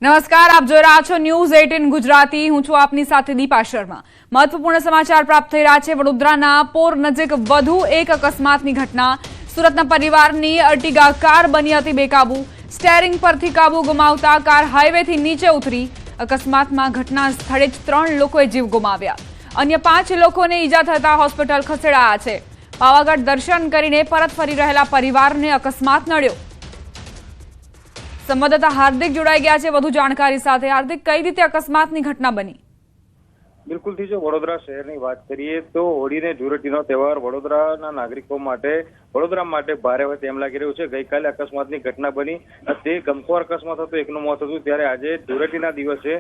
નમસ્કાર, આપ જોઈ રહ્યા છો ન્યૂઝ 18 ગુજરાતી। હું છું આપની સાથે દીપા શર્મા। મહત્વપૂર્ણ સમાચાર પ્રાપ્ત થઈ રહ્યા છે। વડોદરાના પોર નજીક વધુ એક અકસ્માતની ઘટના। સુરતના પરિવારની અર્ટિગા કાર બની હતી બેકાબુ। સ્ટેરિંગ પરથી કાબુ ગુમાવતા કાર હાઈવેથી નીચે ઉતરી। અકસ્માતમાં ઘટના સ્થળે જ 3 લોકોએ જીવ ગુમાવ્યા। અન્ય 5 લોકોને ઈજા થતા હોસ્પિટલ ખસેડાયા છે। પાવાગઢ દર્શન કરીને પરત ફરી રહેલા પરિવારને અકસ્માત નડ્યો। સંવાદદાતા હાર્દિક જોડાઈ ગયા છે વધુ જાણકારી સાથે। હાર્દિક, કઈ રીતે અકસ્માતની ઘટના બની? બિલકુલ થી જો વડોદરા શહેરની વાત કરીએ તો હોળીને ધૂળેટીનો તહેવાર વડોદરાના નાગરિકો માટે વડોદરા માટે ભારે હોય તેમ લાગી રહ્યું છે। ગઈકાલે અકસ્માતની ઘટના બની, તે ગમખ્વાર અકસ્માત હતો, એકનું મોત હતું। ત્યારે આજે ધૂળેટીના દિવસે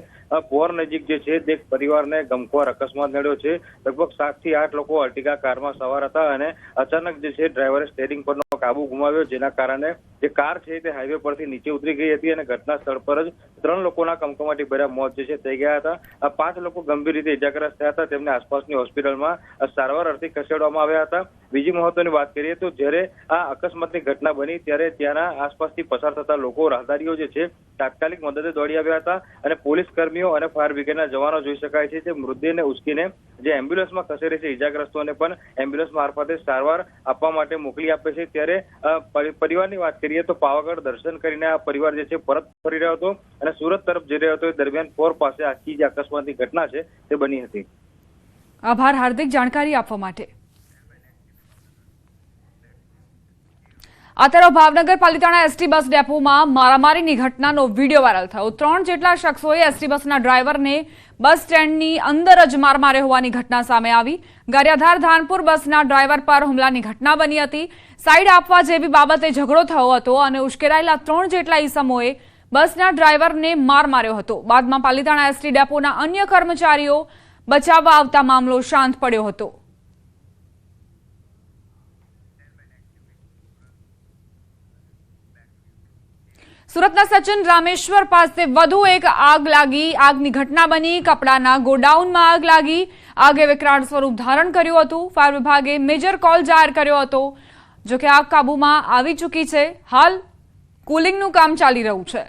પોર નજીક જે છે તે પરિવારને ગમખ્વાર અકસ્માત નડ્યો છે। લગભગ 7 થી 8 લોકો અર્ટિગા કારમાં સવાર હતા અને અચાનક જે છે ડ્રાઈવરે સ્ટેરિંગ પરનો કાબુ ગુમાવ્યો, જેના કારણે જે કાર છે તે હાઈવે પરથી નીચે ઉતરી ગઈ હતી અને ઘટના સ્થળ પર જ 3 લોકોના કમકમાટી ભર્યા મોત જે છે થઈ ગયા હતા। 5 લોકો ગંભીર રીતે ઇજાગ્રસ્ત થયા હતા, તેમને આસપાસની હોસ્પિટલમાં સારવાર અર્થે ખસેડવામાં આવ્યા હતા। બીજી મહત્વની વાત કરીએ તો જ્યારે આ અકસ્માતની ઘટના બની ત્યારે ત્યાંના આસપાસથી પસાર થતા લોકો, રાહદારીઓ જે છે તાત્કાલિક મદદે દોડી આવ્યા હતા અને પોલીસ કર્મીઓ અને ફાયર બ્રિગેડના જવાનો જોઈ શકાય છે તે મૃતદેહને ઉચકીને જે એમ્બ્યુલન્સમાં ખસેડે છે। ઇજાગ્રસ્તોને પણ એમ્બ્યુલન્સ મારફતે સારવાર આપવા માટે મોકલી આપે છે। ત્યારે પરિવારની વાત કરીએ તો પાવાગઢ દર્શન કરીને આ પરિવાર જે છે પરત ફરી રહ્યો હતો અને સુરત તરફ જઈ રહ્યો હતો। એ દરમિયાન પોર પાસે આખી જે અકસ્માતની ઘટના છે તે બની હતી। આભાર હાર્દિક, જાણકારી આપવા માટે। આ તરફ ભાવનગર પાલિતાણા એસટી બસ ડેપોમાં મારામારીની ઘટનાનો વિડીયો વાયરલ થયો। 3 જેટલા શખ્સોએ એસટી બસના ડ્રાઈવરને બસ સ્ટેન્ડની અંદર જ માર માર્યો હોવાની ઘટના સામે આવી। ગારિયાધાર ધાનપુર બસના ડ્રાઈવર પર હુમલાની ઘટના બની હતી। સાઈડ આપવા જેવી બાબતે ઝઘડો થયો હતો અને ઉશ્કેરાયેલા 3 જેટલા ઈસમોએ બસના ડ્રાઈવરને માર માર્યો હતો। બાદમાં પાલિતાણા એસટી ડેપોના અન્ય કર્મચારીઓ બચાવવા આવતા મામલો શાંત પડ્યો હતો। સુરતના સચિન રામેશ્વર પાસે વધુ એક આગ લાગી। આગની ઘટના બની। કપડાના ગોડાઉનમાં આગ લાગી। આગે વિકરાળ સ્વરૂપ ધારણ કર્યું હતું। ફાયર વિભાગે મેજર કોલ જાહેર કર્યો હતો। જોકે આગ કાબૂમાં આવી ચૂકી છે। હાલ કુલિંગનું કામ ચાલી રહ્યું છે।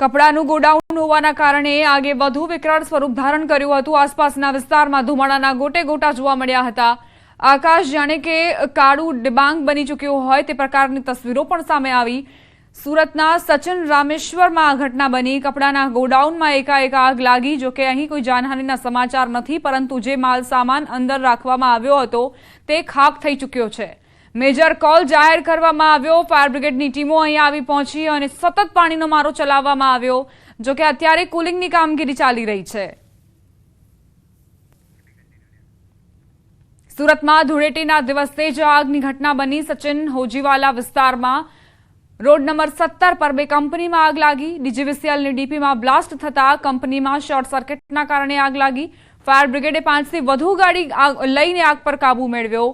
કપડાનું ગોડાઉન હોવાના કારણે આગે વધુ વિકરાળ સ્વરૂપ ધારણ કર્યું હતું। આસપાસના વિસ્તારમાં ધુમાડાના ગોટે ગોટા જોવા મળ્યા હતા। આકાશ જાણે કે કાળું ડિબાંગ બની ચૂક્યું હોય તે પ્રકારની તસવીરો પણ સામે આવી। સુરતના સચિન રામેશ્વરમાં આ ઘટના બની। કપડાના ગોડાઉનમાં એકાએક આગ લાગી। જોકે અહીં કોઈ જાનહાનિના સમાચાર નથી, પરંતુ જે માલ સામાન અંદર રાખવામાં આવ્યો હતો તે ખાક થઈ ચૂક્યો છે। મેજર કોલ જાહેર કરવામાં આવ્યો। ફાયર બ્રિગેડની ટીમો અહીં આવી પહોંચી અને સતત પાણીનો મારો ચલાવવામાં આવ્યો। જોકે અત્યારે કુલિંગની કામગીરી ચાલી રહી છે। સુરતમાં ધૂળેટીના દિવસે જ આગની ઘટના બની। સચિન હોજીવાલા વિસ્તારમાં રોડ નંબર 17 પર 2 કંપનીમાં આગ લાગી। ડીજીવીસીએલની ડીપીમાં બ્લાસ્ટ થતા કંપનીમાં શોર્ટ સર્કિટના કારણે આગ લાગી। ફાયર બ્રિગેડે 5 થી વધુ ગાડી લઈને આગ પર કાબુ મેળવ્યો।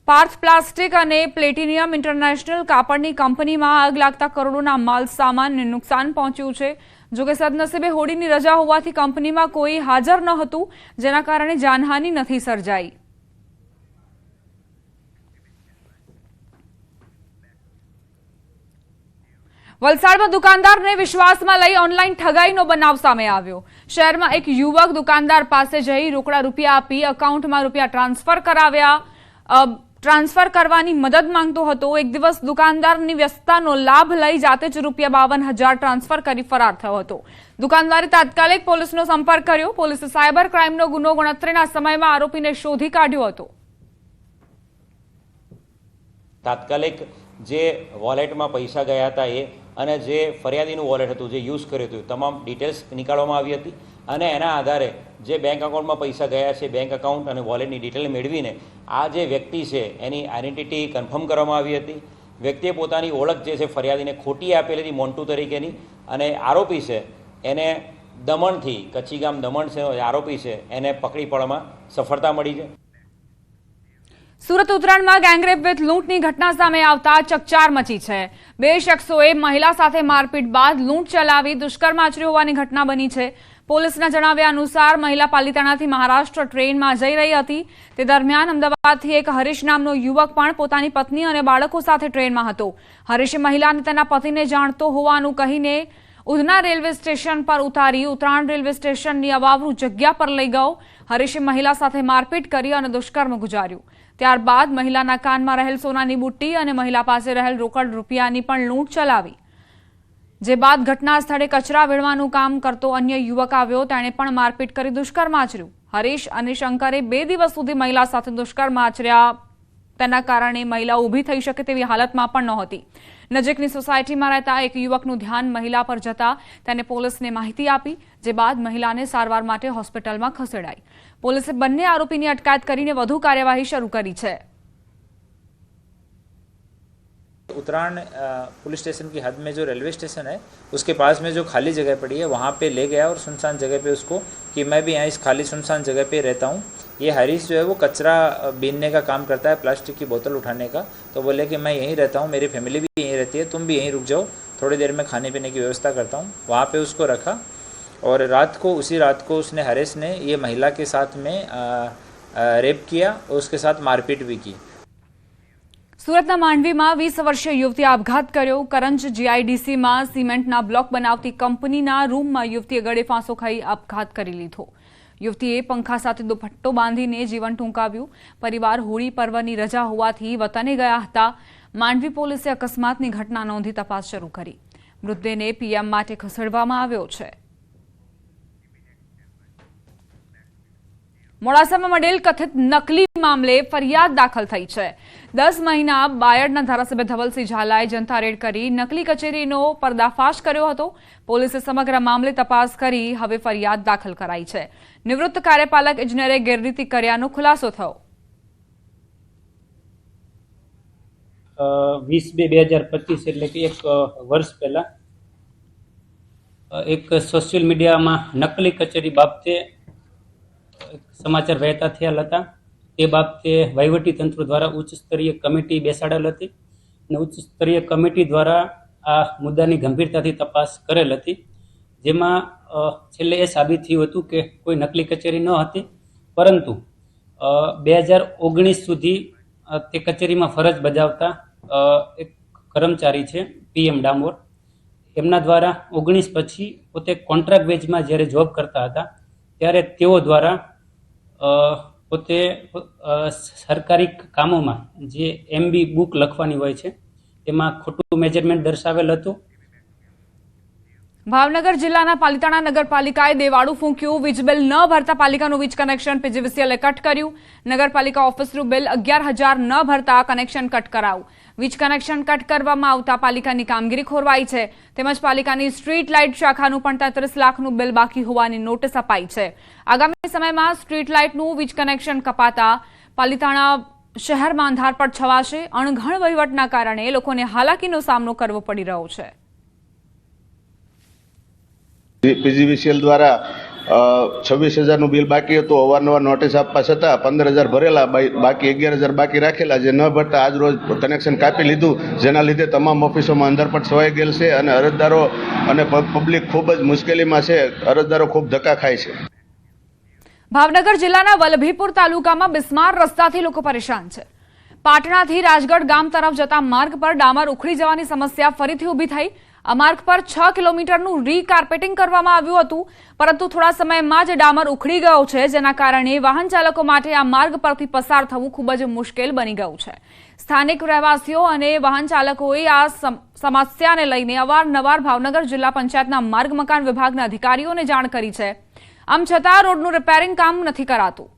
પાર્થ પ્લાસ્ટિક અને પ્લેટિનિયમ ઇન્ટરનેશનલ કાપડની કંપનીમાં આગ લાગતા કરોડોના માલ સામાનને નુકસાન પહોંચ્યું છે। જોકે સદનસીબે હોળીની રજા હોવાથી કંપનીમાં કોઈ હાજર ન હતું, જેના કારણે જાનહાનિ નથી સર્જાઈ। વલસાડમાં દુકાનદારને વિશ્વાસમાં લઈ ઓનલાઈન ઠગાઈનો બનાવ સામે આવ્યો। શહેરમાં એક યુવક દુકાનદાર પાસે જઈ રોકડા રૂપિયા આપી અકાઉન્ટમાં રૂપિયા ટ્રાન્સફર કરાવ્યા। ટ્રાન્સફર કરવાની મદદ માંગતો હતો। એક દિવસ દુકાનદારની વ્યસ્તતાનો લાભ લઈ જાતે જ રૂપિયા 52,000 ટ્રાન્સફર કરી ફરાર થયો હતો। દુકાનદારે તાત્કાલિક પોલીસનો સંપર્ક કર્યો। પોલીસે સાયબર ક્રાઇમનો ગુનો ગણતરીના સમયમાં આરોપીને શોધી કાઢ્યો હતો। તાત્કાલિક જે વોલેટમાં પૈસા ગયા હતા એ અને જે ફરિયાદીનું વોલેટ હતું, જે યુઝ કર્યું હતું, તમામ ડિટેલ્સ નીકાળવામાં આવી હતી અને એના આધારે જે બેંક એકાઉન્ટમાં પૈસા ગયા છે, બેંક એકાઉન્ટ અને વોલેટની ડિટેલ મેળવીને આ જે વ્યક્તિ છે એની આઈડેન્ટિટી કન્ફર્મ કરવામાં આવી હતી। વ્યક્તિએ પોતાની ઓળખ જે છે ફરિયાદીને ખોટી આપેલી હતી મોન્ટુ તરીકેની, અને આરોપી છે એને દમણથી, કચ્છી ગામ દમણ છે આરોપી છે, એને પકડી પાડવામાં સફળતા મળી છે। સુરત ઉત્તરાયણમાં ગેંગરેપ વિથ લૂંટની ઘટના સામે આવતા ચકચાર મચી છે। 2 શખ્સોએ મહિલા સાથે મારપીટ બાદ લૂંટ ચલાવી દુષ્કર્મ આચર્યું હોવાની ઘટના બની છે। પોલીસના જણાવ્યા અનુસાર મહિલા પાલિતાણાથી મહારાષ્ટ્ર ટ્રેનમાં જઈ રહી હતી. તે દરમિયાન અમદાવાદથી એક હરીશ નામનો યુવક પણ પોતાની પત્ની અને બાળકો સાથે ટ્રેનમાં હતો. હરીશે મહિલાને તેના પતિને જાણતો હોવાનું કહીને ઉધના રેલવે સ્ટેશન પર ઉતારી ઉત્તરાયણ રેલવે સ્ટેશનની અવાવરૂ જગ્યા પર લઈ ગયો. હરીશે મહિલા સાથે મારપીટ કરી અને દુષ્કર્મ ગુજાર્યું. ત્યારબાદ મહિલાના કાનમાં રહેલ સોનાની બુટ્ટી અને મહિલા પાસે રહેલ રોકડ રૂપિયાની પણ લૂંટ ચલાવી. જે બાદ ઘટના સ્થળે કચરા વેણવાનું કામ કરતો અન્ય યુવક આવ્યો. તેણે પણ મારપીટ કરી દુષ્કર્મ આચર્યું. હરીશ અને શંકરે 2 દિવસ સુધી મહિલા સાથે દુષ્કર્મ આચર્યા. તેના કારણે મહિલા ઊભી થઈ શકે તેવી હાલતમાં પણ નહોતી. નજીકની સોસાયટીમાં રહેતા એક યુવકનું ધ્યાન મહિલા પર જતા તેને પોલીસને માહિતી આપી. જે બાદ મહિલાને સારવાર માટે હોસ્પિટલમાં ખસેડાઈ. પોલીસે બંને આરોપીની અટકાયત કરીને વધુ કાર્યવાહી શરૂ કરી છે. उत्तरायण पुलिस स्टेशन की हद में जो रेलवे स्टेशन है उसके पास में जो खाली जगह पड़ी है वहाँ पे ले गया और सुनसान जगह पे उसको कि मैं भी यहाँ इस खाली सुनसान जगह पे रहता हूँ. ये हरीश जो है वो कचरा बीनने का काम करता है, प्लास्टिक की बोतल उठाने का. तो बोले कि मैं यहीं रहता हूँ, मेरी फैमिली भी यहीं रहती है, तुम भी यहीं रुक जाओ, थोड़ी देर में खाने पीने की व्यवस्था करता हूँ. वहाँ पे उसको रखा और उसी रात को उसने हरीश ने ये महिला के साथ में रेप किया और उसके साथ मारपीट भी की. સુરતના માંડવીમાં 20 વર્ષીય યુવતીએ આપઘાત કર્યો. કરંજ જીઆઈડીસીમાં સિમેન્ટના બ્લોક બનાવતી કંપનીના રૂમમાં યુવતીએ ગળે ફાંસો ખાઈ આપઘાત કરી લીધો. યુવતીએ પંખા સાથે દુપટ્ટો બાંધીને જીવન ટૂંકાવ્યું. પરિવાર હોળી પર્વની રજા હોવાથી વતને ગયા હતા. માંડવી પોલીસે અકસ્માતની ઘટના નોંધી તપાસ શરૂ કરી. મૃતદેહને પીએમ માટે ખસેડવામાં આવ્યો છે. મોડાસામાં મળેલ કથિત નકલી મામલે ફરિયાદ દાખલ થઈ છે. 10 મહિના બાયડના ધારાસભ્ય ધવલસિંહ ઝાલાએ જનતા રેડ કરી નકલી કચેરીનો પર્દાફાશ કર્યો હતો. પોલીસે સમગ્ર મામલે તપાસ કરી હવે ફરિયાદ દાખલ કરાઈ છે. નિવૃત્ત કાર્યપાલક ઇજનેરે ગેરરીતિ કર્યાનો ખુલાસો થયો. 20/2/2025 એટલે કે એક વર્ષ પહેલા એક સોશિયલ મીડિયામાં નકલી કચેરી બાબતે સમાચાર વહેતા થયેલ હતા. તે બાબતે વહીવટી તંત્ર દ્વારા ઉચ્ચ સ્તરીય કમિટી બેસાડેલ હતી અને ઉચ્ચ સ્તરીય કમિટી દ્વારા આ મુદ્દાની ગંભીરતાથી તપાસ કરેલ હતી. જેમાં છેલ્લે એ સાબિત થયું હતું કે કોઈ નકલી કચેરી ન હતી, પરંતુ 2019 સુધી તે કચેરીમાં ફરજ બજાવતા એક કર્મચારી છે પીએમ ડામોર, એમના દ્વારા 19 પછી પોતે કોન્ટ્રાક્ટ બેઝમાં જ્યારે જોબ કરતા હતા ત્યારે તેઓ દ્વારા પોતે સરકારી કામોમાં જે એમબી બુક લખવાની હોય છે તેમાં ખોટું મેજરમેન્ટ દર્શાવેલ હતું. ભાવનગર જિલ્લાના પાલિતાણા નગરપાલિકાએ દેવાળું ફૂંક્યું. વીજ બિલ ન ભરતા પાલિકાનું વીજ કનેક્શન પીજીવીસીએલે કટ કર્યું. નગરપાલિકા ઓફિસનું બિલ 11,000 ન ભરતા કનેક્શન કટ કરાયું. વીજ કનેક્શન કટ કરવામાં આવતા પાલિકાની કામગીરી ખોરવાઈ છે. તેમજ પાલિકાની સ્ટ્રીટ લાઇટ શાખાનું પણ 33 લાખનું બિલ બાકી હોવાની નોટિસ અપાઈ છે. આગામી સમયમાં સ્ટ્રીટ લાઇટનું વીજ કનેક્શન કપાતા પાલિતાણા શહેરમાં અંધારપટ છવાશે. અણઘડ વહીવટના કારણે લોકોને હાલાકીનો સામનો કરવો પડી રહ્યો છે. પીજીવીસીએલ દ્વારા 26,000નું બિલ બાકી હતું. અવારનવાર નોટિસ આપવા છતાં 15,000 ભરેલા, બાકી 11,000 બાકી રાખેલા, જે ન ભરતા આજ રોજ કનેક્શન કાપી લીધું. જેના લીધે તમામ ઓફિસોમાં અંધારપટ છવાઈ ગયેલ છે અને અરજદારો અને પબ્લિક ખૂબ જ મુશ્કેલીમાં છે. અરજદારો ખૂબ ધક્કા ખાય છે. ભાવનગર જિલ્લાના વલભીપુર તાલુકામાં બિસ્માર રસ્તાથી લોકો પરેશાન છે. પાટણાથી રાજગઢ ગામ તરફ જતા માર્ગ પર ડામર ઉખડી જવાની સમસ્યા ફરીથી ઊભી થઈ. આ માર્ગ પર 6 કિલોમીટરનું રીકાર્પેટિંગ કરવામાં આવ્યું હતું, પરંતુ થોડા સમયમાં જ ડામર ઉખડી ગયો છે, જેના કારણે વાહન ચાલકો માટે આ માર્ગ પરથી પસાર થવું ખૂબ જ મુશ્કેલ બની ગયું છે. સ્થાનિક રહેવાસીઓ અને વાહન ચાલકોએ આ સમસ્યાને લઈને અવારનવાર ભાવનગર જિલ્લા પંચાયતના માર્ગ મકાન વિભાગના અધિકારીઓને જાણ કરી છે. આમ છતાં રોડનું રિપેરિંગ કામ નથી કરાતું.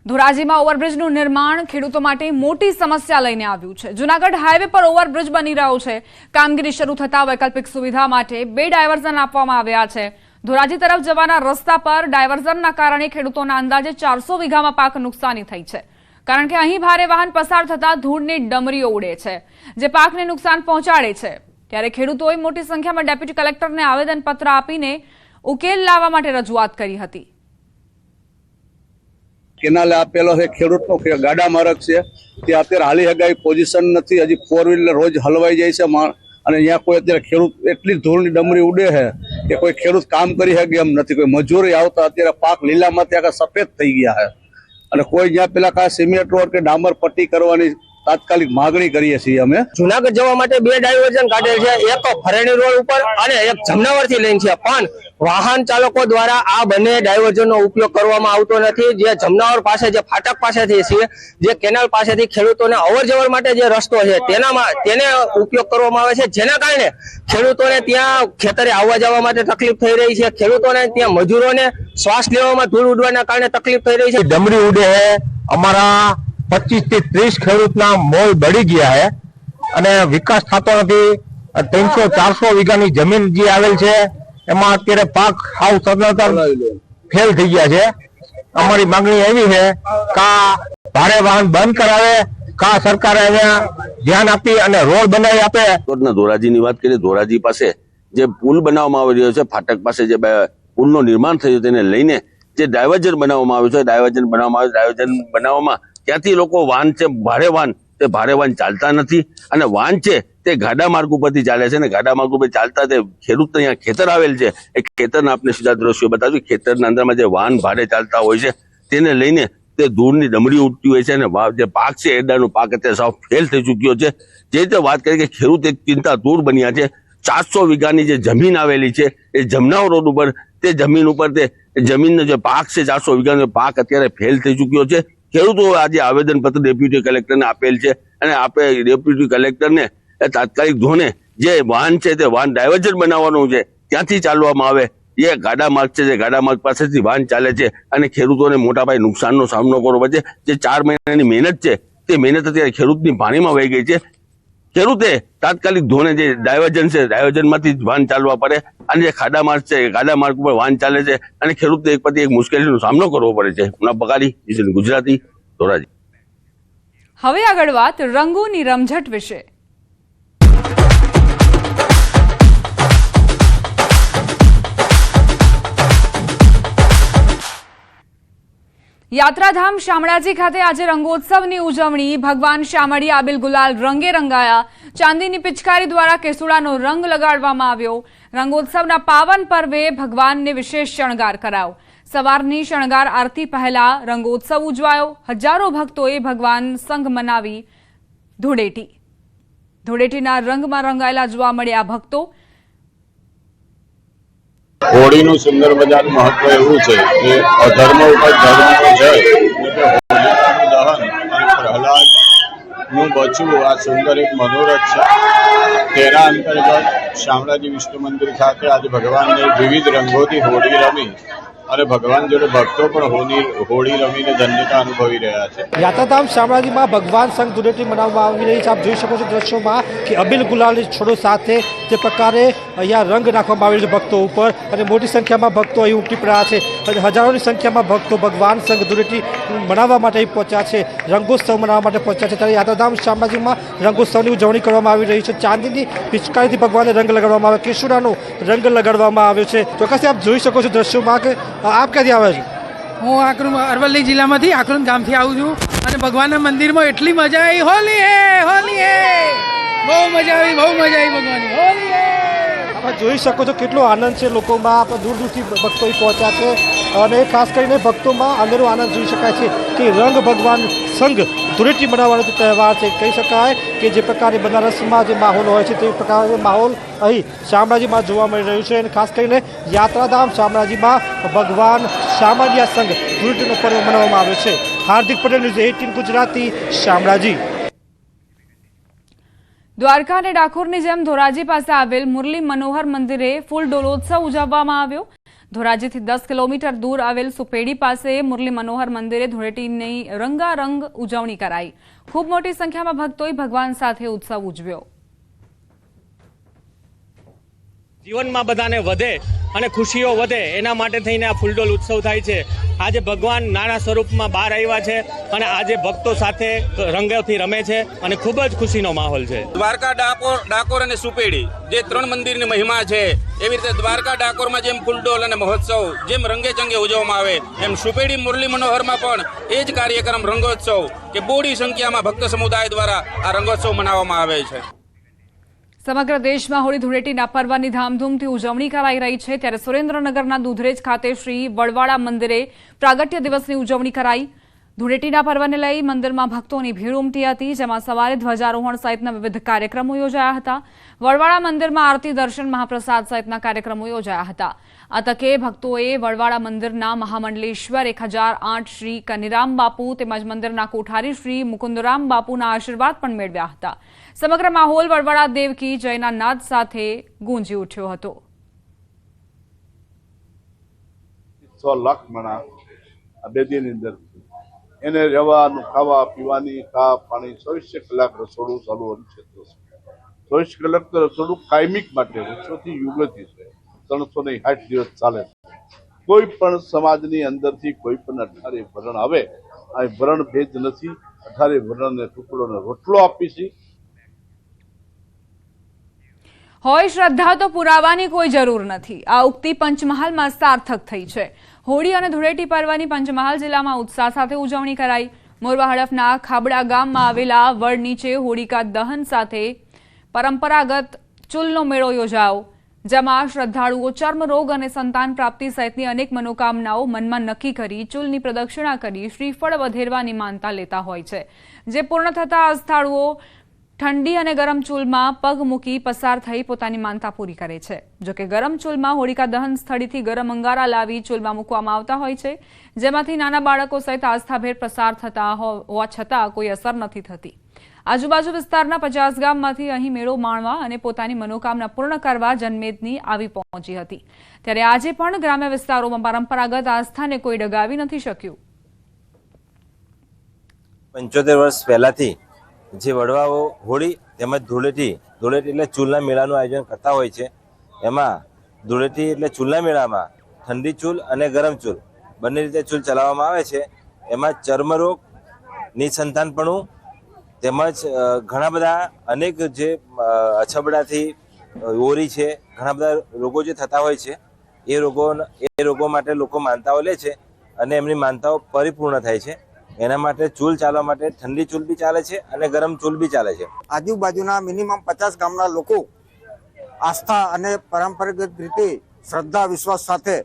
ધોરાજીમાં ઓવરબ્રિજનું નિર્માણ ખેડૂતો માટે મોટી સમસ્યા લઈને આવ્યું છે. જૂનાગઢ હાઈવે પર ઓવરબ્રિજ બની રહ્યો છે. કામગીરી શરૂ થતા વૈકલ્પિક સુવિધા માટે 2 ડાયવર્ઝન આપવામાં આવ્યા છે. ધોરાજી તરફ જવાના રસ્તા પર ડાયવર્ઝનના કારણે ખેડૂતોના અંદાજે 400 વીઘામાં પાક નુકસાની થઈ છે. કારણ કે અહીં ભારે વાહન પસાર થતા ધૂળની ડમરીઓ ઉડે છે, જે પાકને નુકસાન પહોંચાડે છે. ત્યારે ખેડૂતોએ મોટી સંખ્યામાં ડેપ્યુટી કલેક્ટરને આવેદનપત્ર આપીને ઉકેલ લાવવા માટે રજૂઆત કરી હતી. કેનાલે આપેલો છે, ખેડૂતનો ગાડા માર્ગ છે, તે અત્યારે હાલી હગાઈ પોઝિશન નથી. હજી 4 વ્હીલર રોજ હલવાઈ જાય છે, અને અહીંયા કોઈ અત્યારે ખેડૂત એટલી ધૂળની ડમરી ઉડે છે કે કોઈ ખેડૂત કામ કરી શકે એમ નથી. કોઈ મજૂરી આવતા અત્યારે પાક લીલામાંથી આખા સફેદ થઈ ગયા છે અને કોઈ જ્યાં પેલા કાંઈ સિમેન્ટ રોડ કે ડામર પટ્ટી કરવાની તાત્કાલિક માગણી કરીએ છીએ અમે. જુનાગઢ જવા માટે 2 ડાયવર્ઝન કાઢેલ છે, એક ફરેણી રોડ ઉપર અને એક જમનાવર થી લઈને છે, પણ વાહન ચાલકો દ્વારા આ બંને ડાયવર્ઝનનો ઉપયોગ કરવામાં આવતો નથી. જે જમનાવર પાસે જે ફાટક પાસેથી છે, જે કેનાલ પાસેથી ખેડૂતોને અવર જવર માટે જે રસ્તો છે તેને ઉપયોગ કરવામાં આવે છે, જેના કારણે ખેડૂતોને ત્યાં ખેતરે આવવા જવા માટે તકલીફ થઈ રહી છે. ખેડૂતોને ત્યાં મજૂરોને શ્વાસ લેવામાં ધૂળ ઉડવાના કારણે તકલીફ થઈ રહી છે. ડમરી ઉડે છે, અમારા 25 થી 30 ખેડૂતના મોલ બળી ગયા છે અને વિકાસ થતો નથી. 300-400 વીઘાની જમીન જે આવેલ છે એમાં અત્યારે પાક હાવ સદંતર ફેલ થઈ ગયા છે. અમારી માંગણી એવી છે કા ભારે વાહન બંધ કરાવે, કા સરકારે અહીંયા ધ્યાન આપી અને રોડ બનાવી આપે. ધોરાજીની વાત કરીએ, ધોરાજી પાસે જે પુલ બનાવવામાં આવી રહ્યો છે, ફાટક પાસે જે પુલનું નિર્માણ થયું તેને લઈને જે ડાયવર્ઝન બનાવવામાં આવ્યું છે, ડાયવર્ઝન બનાવવામાં ત્યાંથી લોકો વાહન છે, ભારે વાહન ચાલતા નથી અને વાહન છે તે ગાડા માર્ગ ઉપરથી ચાલે છે અને ગાડા માર્ગ ઉપર ચાલતા તે ખેડૂત અહીંયા ખેતર આવેલ છે, એ ખેતરના આપણે સીધા દ્રશ્યો બતાવ્યું. ખેતરના અંદરમાં જે વાહન ભારે ચાલતા હોય છે તેને લઈને તે ધૂળની ડમરી ઉડતી હોય છે અને જે પાક છે એરડાનો પાક અત્યારે સાવ ફેલ થઈ ચૂક્યો છે. જે રીતે વાત કરીએ કે ખેડૂત એક ચિંતા દૂર બન્યા છે. 400 વીઘાની જે જમીન આવેલી છે એ જમનાવ રોડ ઉપર, તે જમીન ઉપર તે જમીનનો જે પાક છે 400 વીઘાનો પાક અત્યારે ફેલ થઈ ચૂક્યો છે. ખેડૂતો આજે આવેદનપત્ર ડેપ્યુટી કલેક્ટરને આપેલ છે અને ડેપ્યુટી કલેક્ટરને તાત્કાલિક ધોરણે જે વાહન છે તે વાહન ડાયવર્ઝન બનાવવાનું છે, ત્યાંથી ચાલવામાં આવે. એ ગાડા માર્ગ છે, જે ગાડા માર્ગ પાસેથી વાહન ચાલે છે અને ખેડૂતોને મોટા પાયે નુકસાનનો સામનો કરવો પડે છે. જે 4 મહિનાની મહેનત છે તે મહેનત અત્યારે ખેડૂતની પાણીમાં વહી ગઈ છે. ખેડૂતે તાત્કાલિક ધોરણે જે ડાયવર્ઝન છે, ડાયવર્ઝનમાંથી વાહન ચાલવા પડે અને જે ખાડા માર્ગ છે, ગાડા માર્ગ ઉપર વાહન ચાલે છે અને ખેડૂતને એક પછી એક મુશ્કેલીનો સામનો કરવો પડે છે. ઉના બકારી, ગુજરાતી, ધોરાજી. હવે આગળ વાત રંગોની રમઝટ વિશે. યાત્રાધામ શામળાજી ખાતે આજે રંગોત્સવની ઉજવણી. ભગવાન શામળિયા આબિલ ગુલાલ રંગે રંગાયા. ચાંદીની પિચકારી દ્વારા કેસુડાનો રંગ લગાડવામાં આવ્યો. રંગોત્સવના પાવન પર્વે ભગવાનને વિશેષ શણગાર કરાયો. સવારની શણગાર આરતી પહેલા રંગોત્સવ ઉજવાયો. હજારો ભક્તોએ ભગવાન સંગ મનાવી ધૂળેટીના રંગમાં રંગાયેલા જોવા મળ્યા ભક્તો. હોળીનું સુંદર મજાનું મહત્વ એવું છે કે અધર્મ ઉપર ધર્મનો જય, હોલિકાનું દહન અને પ્રહલાદનું બચવું આ સુંદર એક મનોરથ છે. તેના અંતર્ગત શામળાજી વિષ્ણુ મંદિર ખાતે આજે ભગવાનને વિવિધ રંગોથી હોળી રમી અને ભગવાન જોડે ભક્તો પણ હોળી રમીને ધન્યતા અનુભવી રહ્યા છે. યાત્રાધામ શામળાજીમાં ભગવાન સંગ ધૂળેટી મનાવવામાં આવી રહી છે. આપ જોઈ શકો છો દ્રશ્યોમાં કે અબિલ ગુલાલની છોડો સાથે જે પ્રકારે અહીંયા રંગ નાખવામાં આવેલ છે ભક્તો ઉપર અને મોટી સંખ્યામાં ભક્તો અહીં ઉમટી પડ્યા છે. હજારોની સંખ્યામાં ભક્તો ભગવાન સંગ ધૂળેટી મનાવવા માટે અહીં પહોંચ્યા છે, રંગોત્સવ મનાવવા માટે પહોંચ્યા છે. ત્યારે યાત્રાધામ શામળાજીમાં રંગોત્સવની ઉજવણી કરવામાં આવી રહી છે. ચાંદીની પિચકારીથી ભગવાનને રંગ લગાડવામાં આવે, કેસુડાનો રંગ લગાડવામાં આવ્યો છે. ચોક્કસથી આપ જોઈ શકો છો દ્રશ્યોમાં કે આપ ક્યાંથી આવે છો? હું અરવલ્લી જિલ્લામાંથી આકરોન ગામથી આવું છું અને ભગવાનના મંદિરમાં એટલી મજા આવી. હોલી હે, હોલી હે, બહુ મજા આવી ભગવાનની હોલી હે. આપ જોઈ શકો છો કેટલો આનંદ છે લોકોમાં. આપણે દૂર દૂરથી ભક્તો પહોંચ્યા છે અને ખાસ કરીને ભક્તોમાં અનેરો આનંદ જોઈ શકાય છે કે રંગ ભગવાન સંગ ધૂળેટી મનાવવાનો તહેવાર છે. કહી શકાય કે જે પ્રકારે બનારસમાં જે માહોલ હોય છે તે પ્રકારનો માહોલ અહીં શામળાજીમાં જોવા મળી રહ્યું છે અને ખાસ કરીને યાત્રાધામ શામળાજીમાં ભગવાન શામળિયા સંગ ધૂળેટીનો પર્વ મનાવવામાં આવ્યો છે. હાર્દિક પટેલ, ન્યૂઝ 18 ગુજરાતી, શામળાજી. દ્વારકા અને ડાકોરની જેમ ધોરાજી પાસે આવેલ મુરલી મનોહર મંદિરે ફૂલ ડોલોત્સવ ઉજવવામાં આવ્યો. ધોરાજીથી 10 કિલોમીટર દૂર આવેલ સુપેડી પાસે મુરલી મનોહર મંદિરે ધૂળેટીની રંગારંગ ઉજવણી કરાઈ. ખૂબ મોટી સંખ્યામાં ભક્તોએ ભગવાન સાથે ઉત્સવ ઉજવ્યો. જીવનમાં બધાને વધે અને ખુશીઓ વધે એના માટે થઈને આ ફૂલડોલ ઉત્સવ થાય છે. આજે ભગવાન નાના સ્વરૂપમાં બહાર આવ્યા છે અને આજે ભક્તો સાથે રંગોથી રમે છે અને ખૂબ જ ખુશીનો માહોલ છે. દ્વારકા, ડાકોર અને સુપેડી જે 3 મંદિરની મહિમા છે, એવી રીતે દ્વારકા ડાકોરમાં જેમ ફૂલડોલ અને મહોત્સવ જેમ રંગે ચંગે ઉજવવામાં આવે એમ સુપેડી મુરલી મનોહરમાં પણ એ જ કાર્યક્રમ રંગોત્સવ કે બોડી સંખ્યામાં ભક્ત સમુદાય દ્વારા આ રંગોત્સવ મનાવવામાં આવે છે. સમગ્ર દેશમાં હોળી ધૂળેટીના પર્વની ધામધૂમથી ઉજવણી કરાઈ રહી છે ત્યારે સુરેન્દ્રનગરના દુધરેજ ખાતે શ્રી વડવાડા મંદિરે પ્રાગટ્ય દિવસની ઉજવણી કરાઈ। ધૂળેટીના પર્વને લઈ મંદિરમાં ભક્તોની ભીડ ઉમટી હતી, જેમાં સવારે ધ્વજારોહણ સહિતના વિવિધ કાર્યક્રમો યોજાયા હતા। વડવાડા મંદિરમાં આરતી, દર્શન, મહાપ્રસાદ સહિતના કાર્યક્રમો યોજાયા હતા। આ તકે ભક્તોએ વડવાડા મંદિરના મહામંડલેશ્વર 1008 શ્રી કનીરામ બાપુ તેમજ મંદિરના કોઠારી શ્રી મુકુંદરામ બાપુના આશીર્વાદ પણ મેળવ્યા હતા। સમગ્ર માહોલ વડવાડા દેવકી જયના નાદ સાથે ગુંજી ઉઠ્યો હતો। 100 લાખ મણા આ બે દિન અંદર એને રહેવાનું, ખાવા પીવાની, ખા પાણી 24 કલાક રસોડું ચાલુ છે। 24 કલાક તો રસોડું કાયમિક માટે વર્ષોથી યુગથી છે, 360 દિવસ ચાલે। કોઈ પણ સમાજની અંદરથી કોઈ પણ 18 વરણ આવે, આ વરણ ભેદ નથી। 18 વરણને ટુકડોને રોટલો આપીશી। હોય શ્રદ્ધા તો પુરાવાની કોઈ જરૂર નથી, આ ઉક્તિ પંચમહાલમાં સાર્થક થઈ છે। હોળી અને ધૂળેટી પર્વની પંચમહાલ જિલ્લામાં ઉત્સાહ સાથે ઉજવણી કરાઈ। મોરવા હડફના ખાબડા ગામમાં આવેલા વડ નીચે હોળિકા દહન સાથે પરંપરાગત ચૂલનો મેળો યોજાયો, જેમાં શ્રદ્ધાળુઓ ચર્મરોગ અને સંતાન પ્રાપ્તિ સહિતની અનેક મનોકામનાઓ મનમાં નક્કી કરી ચૂલની પ્રદક્ષિણા કરી શ્રીફળ વધેરવાની માનતા લેતા હોય છે, જે પૂર્ણ થતા આસ્થાળુઓ ઠંડી અને ગરમ ચૂલમાં પગ મૂકી પસાર થઈ પોતાની માનતા પૂરી કરે છે। જોકે ગરમ ચૂલમાં હોળિકા દહન સ્થળેથી ગરમ અંગારા લાવી ચૂલમાં મૂકવામાં આવતા હોય છે, જેમાંથી નાના બાળકો સહિત આસ્થાભેર પસાર થતા હોવા છતાં કોઈ અસર નથી થતી। આજુબાજુ વિસ્તારના 50 ગામમાંથી અહીં મેળો માણવા અને પોતાની મનોકામના પૂર્ણ કરવા જનમેદની આવી પહોંચી હતી। ત્યારે આજે પણ ગ્રામ્ય વિસ્તારોમાં પરંપરાગત આસ્થાને કોઈ ડગાવી નથી શક્યું। 75 વર્ષ પહેલાથી જે વડવાઓ હોળી તેમજ ધૂળેટી એટલે ચૂલના મેળાનું આયોજન કરતા હોય છે। એમાં ધૂળેટી એટલે ચૂલના મેળામાં ઠંડી ચૂલ અને ગરમ ચૂલ બંને રીતે ચૂલ ચલાવવામાં આવે છે। એમાં ચર્મરોગ, નિસંતાનપણું તેમજ ઘણા બધા અનેક જે અછબડાથી ઓરી છે, ઘણા બધા રોગો જે થતા હોય છે, એ રોગો માટે લોકો માનતાઓ લે છે અને એમની માનતાઓ પરિપૂર્ણ થાય છે। એના માટે ચૂલ ચાલવા માટે ઠંડી ચૂલ બી ચાલે છે અને ગરમ ચૂલ બી ચાલે છે। આજુબાજુના મિનિમમ 50 ગામના લોકો આસ્થા અને પરંપરાગત રીતે શ્રદ્ધા વિશ્વાસ સાથે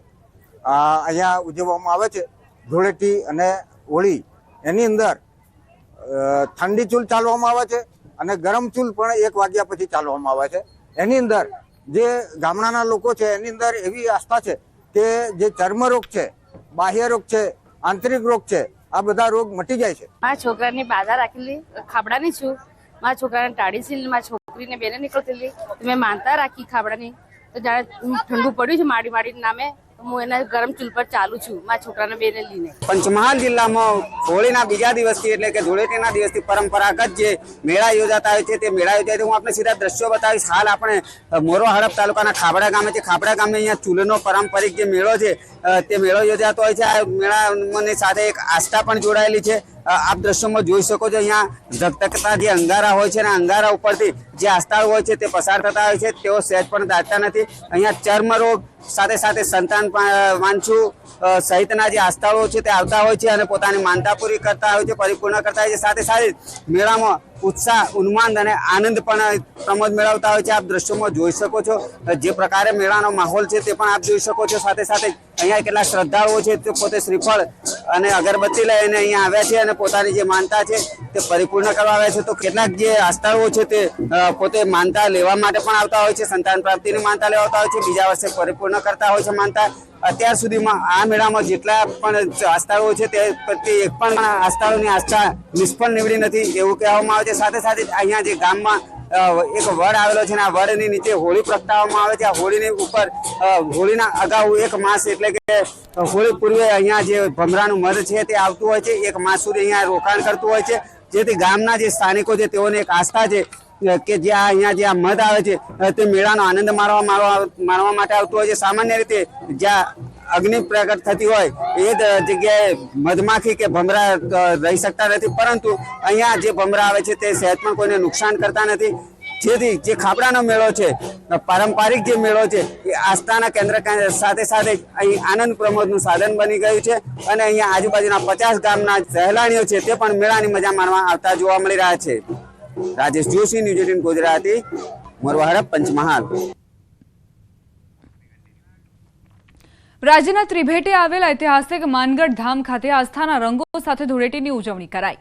અહીંયા ઉજવવામાં આવે છે। ધૂળેટી અને હોળી એની અંદર ઠંડી ચૂલ ચાલવામાં આવે છે અને ગરમ ચૂલ પણ 1 વાગ્યા પછી ચાલવામાં આવે છે। એની અંદર જે ગામડાના લોકો છે એની અંદર એવી આસ્થા છે કે જે ચર્મરોગ છે, બાહ્ય રોગ છે, આંતરિક રોગ છે, આ બધા રોગ મટી જાય છે। મારા છોકરાની બાધા રાખેલી, ખાબડાની છું। મારા છોકરાને ટાળી છે, મારા છોકરીને બેને નીકળતી, મેં માનતા રાખી ખાબડાની, તો જ્યારે ઠંડુ પડ્યું છે માડી નામે, હું એના ગરમ ચૂલ પર ચાલુ છું મારા છોકરાને બેને લઈને। પંચમહાલ જિલ્લામાં હોળીના બીજા દિવસથી એટલે કે ધૂળેટીના દિવસથી પરંપરાગત જે મેળા યોજાતા હોય છે તે મેળા યોજાય છે। હું આપને સીધા દ્રશ્યો બતાવીશ। હાલ આપણે મોરવા હડફ તાલુકાના ખાબડા ગામે છે। ખાબડા ગામે અહીંયા ચૂલનો પારંપરિક જે મેળો છે તે મેળો યોજાતો હોય છે। આ મેળાની સાથે એક આસ્થા પણ જોડાયેલી છે। આપ દ્રશ્યોમાં જોઈ શકો છો, અહીંયા ધગધગતા જે અંગારા હોય છે ને અંગારા ઉપરથી જે આસ્થાળુ હોય છે તે પસાર થતા હોય છે, તેઓ સહેજ પણ દાટતા નથી। અહીંયા ચર્મરોગ સાથે સાથે સંતાન વાંછું સહિતના જે આસ્થાળુઓ છે તે આવતા હોય છે અને પોતાની માનતા પૂરી કરતા હોય છે, પરિપૂર્ણ કરતા હોય છે। સાથે સાથે મેળામાં ઉત્સાહ, ઉન્માદ અને આનંદ પણ પ્રમોદ મેળવતા હોય છે। આપ દ્રશ્યોમાં જોઈ શકો છો જે પ્રકારે મેળાનો માહોલ છે તે પણ આપ જોઈ શકો છો। સાથે સાથે અહીંયા કેટલા શ્રદ્ધાળુઓ છે તે પોતે શ્રીફળ અને અગરબત્તી લઈને અહીંયા આવ્યા છે અને પોતાની જે માનતા છે તે પરિપૂર્ણ કરવા આવ્યા છે। તો કેટલાક જે આસ્થાળુઓ છે તે પોતે માનતા લેવા માટે પણ આવતા હોય છે, સંતાન પ્રાપ્તિની માનતા લેવાતા હોય છે, બીજા વર્ષે પરિપૂર્ણ કરતા હોય છે માનતા। અત્યાર સુધીમાં આ મેળામાં જેટલા પણ આસ્થાળુઓ છે તે પ્રત્યે એક પણ આસ્થાળુની આસ્થા નિષ્ફળ નીવડી નથી એવું કહેવામાં આવે છે। સાથે સાથે અહીંયા જે ગામમાં એક વડ આવેલો છે અને આ વડની નીચે હોળી પ્રગટાવવામાં આવે છે। આ હોળીની ઉપર હોળીના અગાઉ 1 માસ એટલે કે હોળી પૂર્વે અહીંયા જે ભમરાનું મધ છે તે આવતું હોય છે, 1 માસ સુધી અહીંયા રોકાણ કરતું હોય છે, જેથી ગામના જે સ્થાનિકો છે તેઓને એક આસ્થા છે કે જ્યાં અહીંયા જે આ મધ આવે છે તે મેળાનો આનંદ માણવા માટે આવતું હોય છે। સામાન્ય રીતે જ્યાં અગ્નિ પ્રગટ થતી હોય એ જગ્યાએ મધમાખી કે ભમરા રહી શકતા નથી, પરંતુ અહીંયા જે ભમરા આવે છે તે સહેજ પણ કોઈને નુકસાન કરતા નથી। જેથી જે ખાબડાનો મેળો છે, પારંપરિક જે મેળો છે એ આસ્થાના કેન્દ્ર સાથે સાથે અહીં આનંદ પ્રમોદનું સાધન બની ગયું છે અને અહીંયા આજુબાજુના 50 ગામના સહેલાણીઓ છે તે પણ મેળાની મજા માણવા આવતા જોવા મળી રહ્યા છે। રાજેશ જોશી, ન્યૂઝ 18 ગુજરાતી, મોરવા હડપ પંચમહાલ। રાજ્યના ત્રિભેટે આવેલ ઐતિહાસિક માનગઢ ધામ ખાતે આસ્થાના રંગો સાથે ધૂળેટીની ઉજવણી કરાઈ।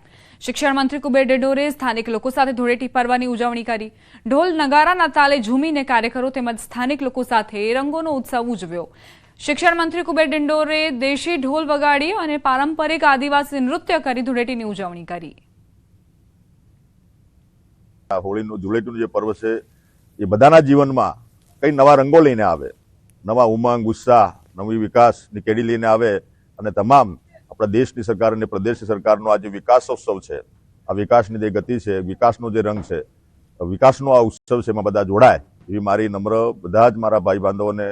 શિક્ષણ મંત્રી કુબેર ડેડોરે સ્થાનિક લોકો સાથે ધૂળેટી પર્વની ઉજવણી કરી। ઢોલ નગારાના તાલે ઝૂમીને કાર્યકરો તેમજ સ્થાનિક લોકો સાથે રંગોનો ઉત્સવ ઉજવ્યો। શિક્ષણ મંત્રી કુબેર ડેડોરે દેશી ઢોલ વગાડી અને પારંપરિક આદિવાસી નૃત્ય કરી ધૂળેટીની ઉજવણી કરી। હોળીનું ધૂળેટીનું જે પર્વ છે એ બધાના જીવનમાં કઈ નવા રંગો લઈને આવે, નવા ઉમંગ, ઉત્સાહ, નવી વિકાસની કેડી લઈને આવે અને તમામ આપણા દેશની સરકાર અને પ્રદેશની સરકારનો આ જે વિકાસોત્સવ છે, આ વિકાસની જે ગતિ છે, વિકાસનો જે રંગ છે, વિકાસનો આ ઉત્સવ છે, એમાં બધા જોડાય એવી મારી નમ્ર બધા જ મારા ભાઈ બાંધવોને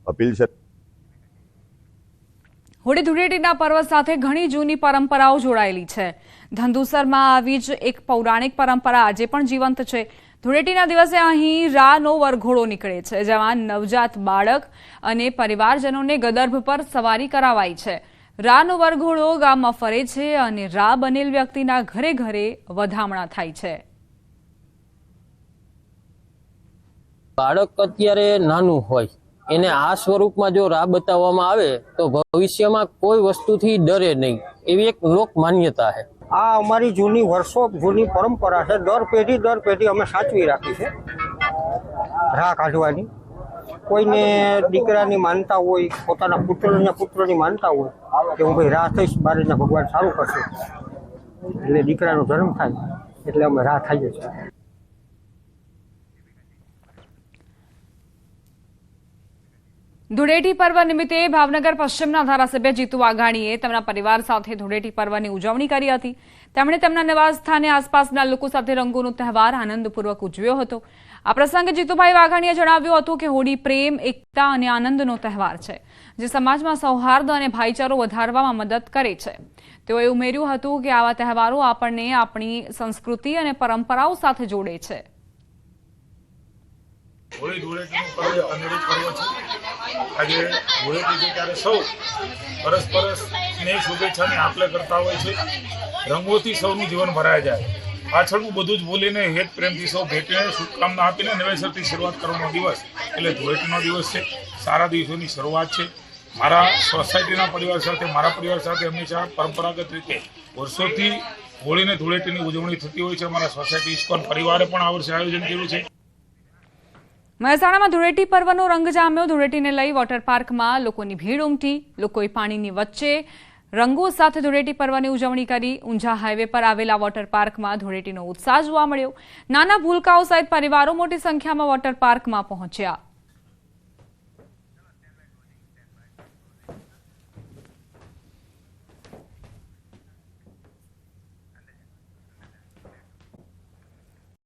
અપીલ છે। હોળી ધૂળેટીના પર્વ સાથે ઘણી જૂની પરંપરાઓ જોડાયેલી છે। ધંધુસરમાં આવી જ એક પૌરાણિક પરંપરા આજે પણ જીવંત છે। ધૂળેટીના દિવસે અહીં રાનો વરઘોડો નીકળે છે, જેમાં નવજાત બાળક અને પરિવારજનોને ગદર્ભ પર સવારી કરાવાય છે। રાનો વરઘોડો ગામમાં ફરે છે અને રા બનેલ વ્યક્તિના ઘરે ઘરે વધામણા થાય છે। બાળક અત્યારે નાનું હોય એને આ સ્વરૂપમાં જો રા બતાવવામાં આવે તો ભવિષ્યમાં કોઈ વસ્તુથી ડરે નહીં, એવી એક લોક માન્યતા છે। આ અમારી જૂની વર્ષો જૂની પરંપરા છે। દર પેઢી અમે સાચવી રાખી છે રા કાઢવાની। કોઈને દીકરાની માનતા હોય, પોતાના પુત્રની માનતા હોય કે હું ભાઈ રા થઈશ, બારેના ભગવાન સારું કરશે એટલે દીકરાનો જન્મ થાય એટલે અમે રા થઈએ છીએ। ધૂળેટી પર્વ નિમિત્તે ભાવનગર પશ્ચિમના ધારાસભ્ય જીતુ વાઘાણીએ તેમના પરિવાર સાથે ધૂળેટી પર્વની ઉજવણી કરી હતી। તેમણે તેમના નિવાસસ્થાને આસપાસના લોકો સાથે રંગોનો તહેવાર આનંદપૂર્વક ઉજવ્યો હતો। આ પ્રસંગે જીતુભાઈ વાઘાણીએ જણાવ્યું હતું કે હોળી પ્રેમ, એકતા અને આનંદનો તહેવાર છે, જે સમાજમાં સૌહાર્દ અને ભાઈચારો વધારવામાં મદદ કરે છે। તેઓએ ઉમેર્યું હતું કે આવા તહેવારો આપણને આપણી સંસ્કૃતિ અને પરંપરાઓ સાથે જોડે છે। હોળી ધૂળેટીનું પર્વ અનેરું પર્વ છે। આજે ધૂળેટી છે ત્યારે સૌ પરસ્પર સ્નેહ શુભેચ્છાની આપલે કરતા હોય છે। રંગોથી સૌનું જીવન ભરાઈ જાય। પાછળનું બધું જ ભૂલીને હેત પ્રેમથી સૌ ભેટીને શુભકામના આપીને નવેસરથી શરૂઆત કરવાનો દિવસ એટલે ધૂળેટીનો દિવસ છે। સારા દિવસોની શરૂઆત છે। મારા સોસાયટીના પરિવાર સાથે, મારા પરિવાર સાથે હંમેશા પરંપરાગત રીતે વર્ષોથી હોળીને ધૂળેટીની ઉજવણી થતી હોય છે। અમારા સોસાયટી ઇસ્કોન પરિવારે પણ આ વર્ષે આયોજન કર્યું છે। મહેસાણામાં ધૂળેટી પર્વનો રંગ જામ્યો। ધૂળેટીને લઈ વોટર પાર્કમાં લોકોની ભીડ ઉમટી। લોકોએ પાણીની વચ્ચે રંગો સાથે ધૂળેટી પર્વની ઉજવણી કરી। ઊંઝા હાઈવે પર આવેલા વોટર પાર્કમાં ધૂળેટીનો ઉત્સાહ જોવા મળ્યો। નાના ભૂલકાઓ સહિત પરિવારો મોટી સંખ્યામાં વોટર પાર્કમાં પહોંચ્યા।